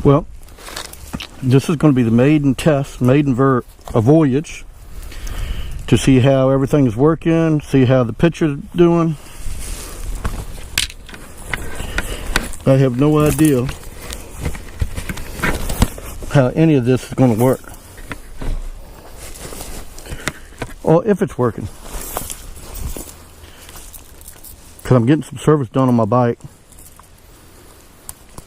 Well, this is going to be the maiden test, voyage, to see how everything is working, see how the picture's doing. I have no idea how any of this is going to work, or if it's working, because I'm getting some service done on my bike,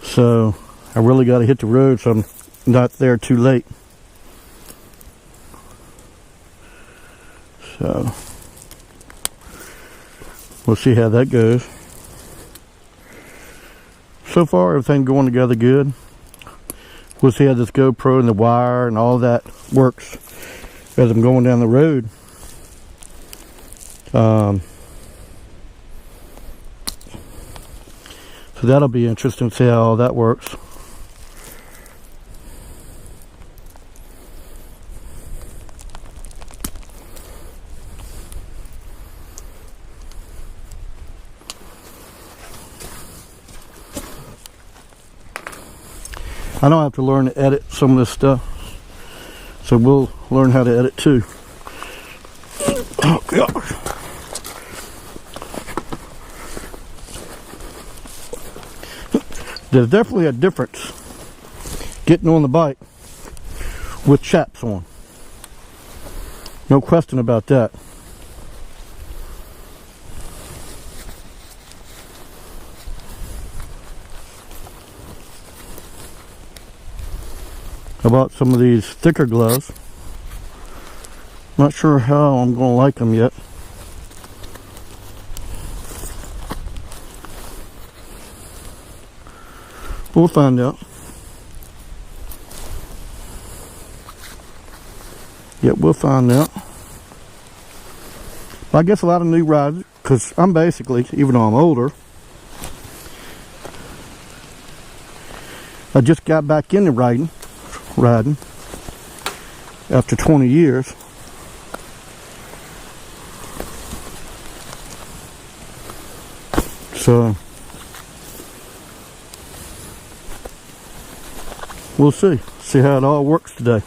so I really got to hit the road so I'm not there too late. So we'll see how that goes. So far, everything going together good. We'll see how this GoPro and the wire and all that works as I'm going down the road. So that'll be interesting to see how all that works. I don't have to learn to edit some of this stuff, so we'll learn how to edit too. Oh gosh. There's definitely a difference getting on the bike with chaps on. No question about that. I bought some of these thicker gloves. Not sure how I'm going to like them yet. We'll find out. Yeah, we'll find out. But I guess a lot of new riders, because I'm basically, even though I'm older, I just got back into riding after 20 years. So we'll see how it all works today.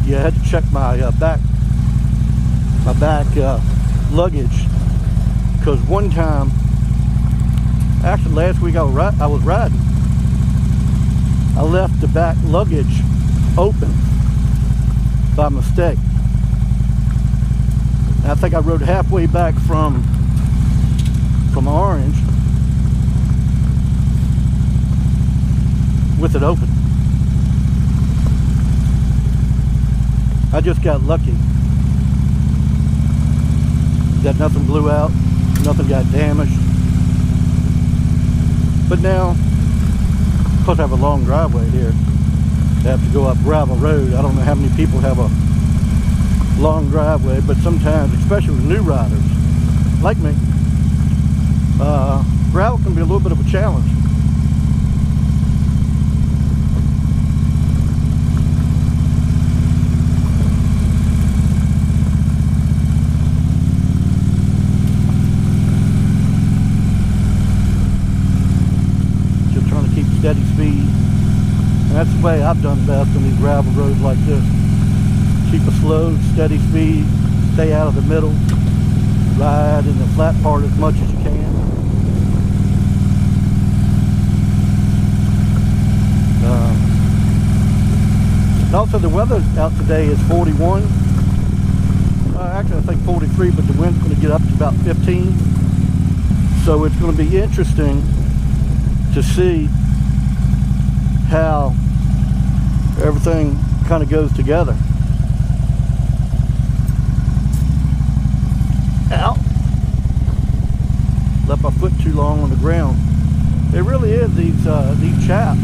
Yeah, I had to check my back luggage, because one time, actually last week I was riding, I left the back luggage open by mistake. And I think I rode halfway back from Orange with it open. I just got lucky that nothing blew out, nothing got damaged. But now, because I have a long driveway here, I have to go up gravel road. I don't know how many people have a long driveway, but sometimes, especially with new riders like me, gravel can be a little bit of a challenge. Steady speed, and that's the way I've done best on these gravel roads like this. Keep a slow, steady speed, stay out of the middle, ride in the flat part as much as you can. And also the weather out today is 41. Actually I think 43, but the wind's going to get up to about 15. So it's going to be interesting to see how everything kind of goes together. Ow. left my foot too long on the ground. It really is, these chaps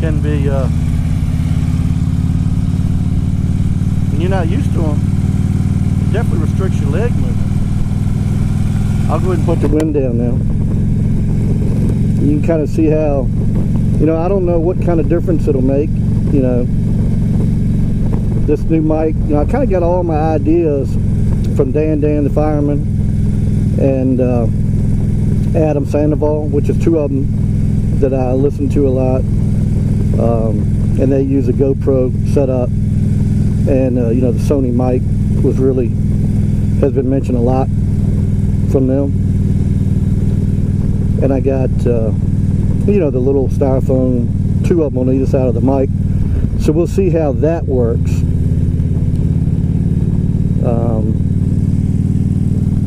can be, when you're not used to them, it definitely restricts your leg movement. I'll go ahead and put the wind down now. You can kind of see how, you know, I don't know what kind of difference it'll make, you know. This new mic, you know, I kind of got all my ideas from Dan the fireman and Adam Sandoval, which is two of them that I listen to a lot, and they use a GoPro setup, and you know, the Sony mic was really, has been mentioned a lot from them. And I got you know, the little styrofoam, two of them on either side of the mic, so we'll see how that works.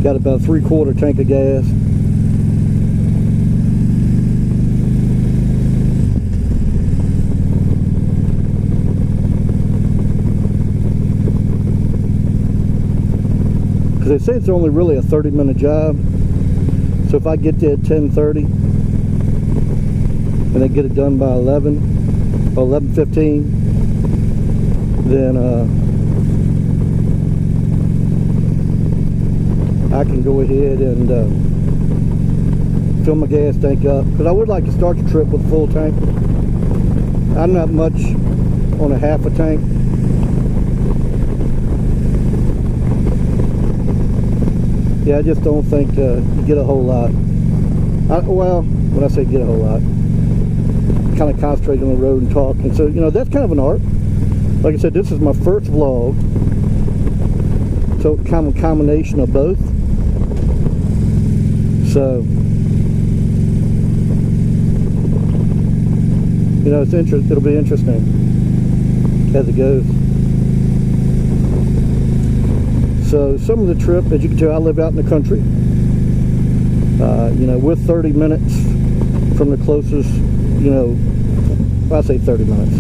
Got about a 3/4 tank of gas. Because they say it's only really a 30-minute job. So if I get there at 10:30 and they get it done by 11 or 11:15, then I can go ahead and fill my gas tank up, because I would like to start the trip with a full tank. I'm not much on a half a tank. Yeah, I just don't think you get a whole lot. Well, when I say get a whole lot, kind of concentrate on the road and talk, and so, you know, that's kind of an art. Like I said, this is my first vlog, so kind of a combination of both. So, you know, it'll be interesting as it goes. So some of the trip, as you can tell, I live out in the country. You know, we're 30 minutes from the closest, you know, I say 30 minutes.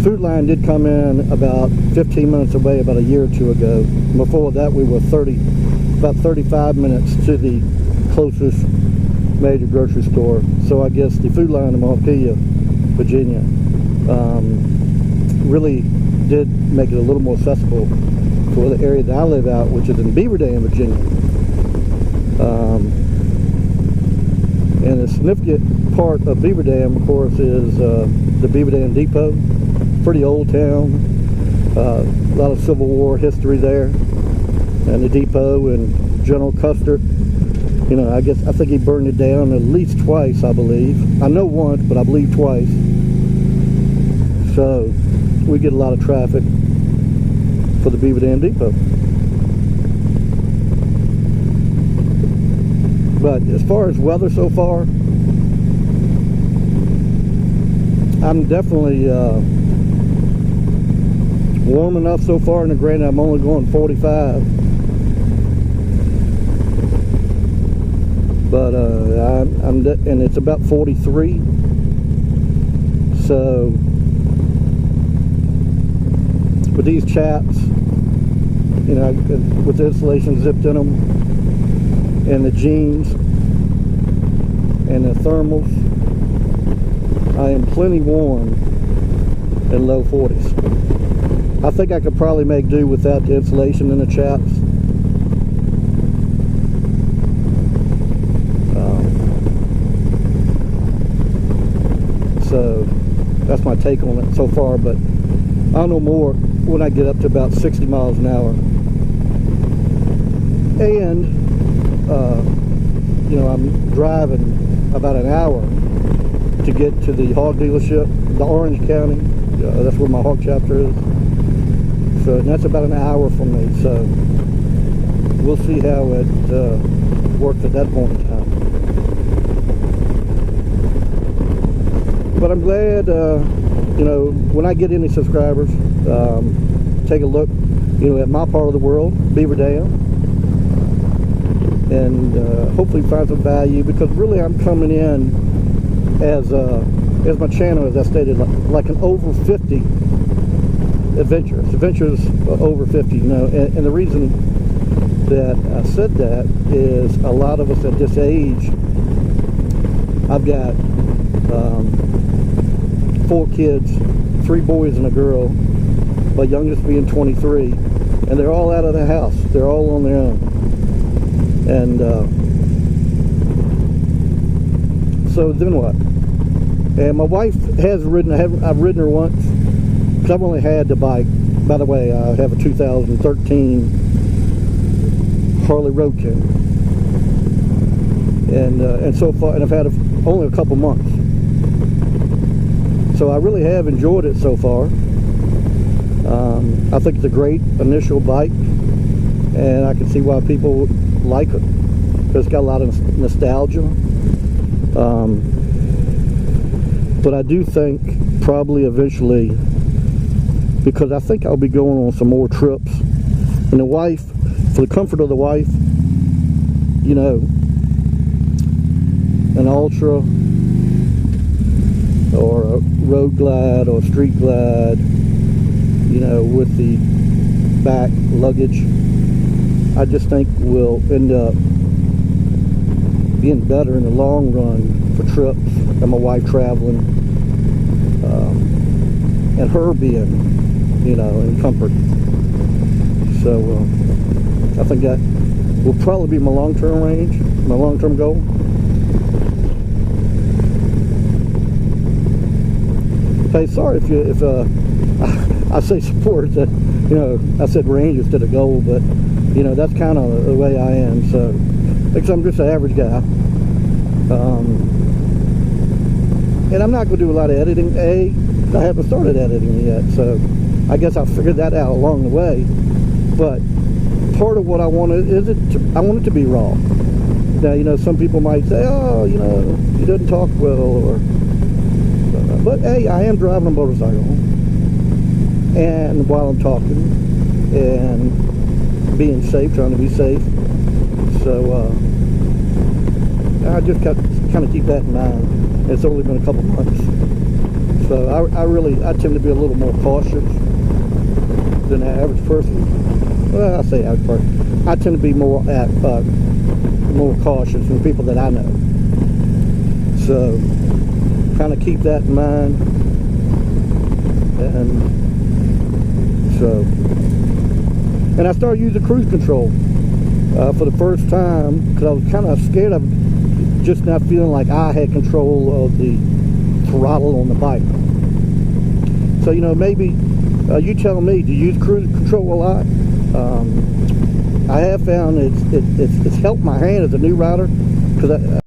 Food line did come in about 15 minutes away about a year or two ago. Before that, we were about 35 minutes to the closest major grocery store. So I guess the Food Line in Montpelier, Virginia, really did make it a little more accessible for the area that I live out, which is in Beaver Dam, Virginia. And a significant part of Beaver Dam, of course, is the Beaver Dam Depot. Pretty old town, a lot of Civil War history there, and the depot, and General Custer, you know, I think he burned it down at least twice, I believe. I know once, but I believe twice. So we get a lot of traffic for the Beaver Dam Depot. But as far as weather so far, I'm definitely warm enough so far, and granted I'm only going 45, but and it's about 43. So with these chaps, you know, with the insulation zipped in them, and the jeans and the thermals, I am plenty warm in low 40s. I think I could probably make do without the insulation in the chaps. So that's my take on it so far, but I'll know more when I get up to about 60 miles an hour. And you know, I'm driving about an hour to get to the hog dealership, the Orange County. That's where my hog chapter is. So that's about an hour from me. So we'll see how it works at that point in time. But I'm glad, you know, when I get any subscribers, take a look, you know, at my part of the world, Beaver Dam, and hopefully find some value, because really I'm coming in as my channel, as I stated, like an over 50 adventures over 50, you know, and the reason that I said that is a lot of us at this age. I've got 4 kids, 3 boys and a girl, my youngest being 23, and they're all out of the house. They're all on their own. And so then what? And my wife has ridden, I've ridden her once, because I've only had the bike. By the way, I have a 2013 Harley Road King. And so far, and I've had it only a couple months. So I really have enjoyed it so far. I think it's a great initial bike, and I can see why people like it, because it's got a lot of nostalgia. But I do think probably eventually, because I think I'll be going on some more trips, and the wife, for the comfort of the wife, you know, an Ultra or a Road Glide or a Street Glide, you know, with the back luggage, I just think will end up being better in the long run for trips, and my wife traveling, and her being, you know, in comfort. So I think that will probably be my long-term range, my long-term goal. Hey, sorry if I say support, that, you know, I said range instead of goal, but you know, that's kind of the way I am. So because I'm just an average guy, and I'm not going to do a lot of editing. I haven't started editing yet, so I guess I'll figure that out along the way. But part of what I want is I want it to be raw. Now, you know, some people might say, oh, you know, he doesn't talk well, or but hey, I am driving a motorcycle, and while I'm talking and being safe, trying to be safe. So I just got to kind of keep that in mind. It's only been a couple months, so I tend to be a little more cautious than the average person. Well, I say average person. I tend to be more cautious than people that I know. So kind of keep that in mind. And I started using cruise control for the first time, because I was kind of scared of just not feeling like I had control of the throttle on the bike. So, you know, maybe you tell me, do you use cruise control a lot? I have found it's helped my hand as a new rider, because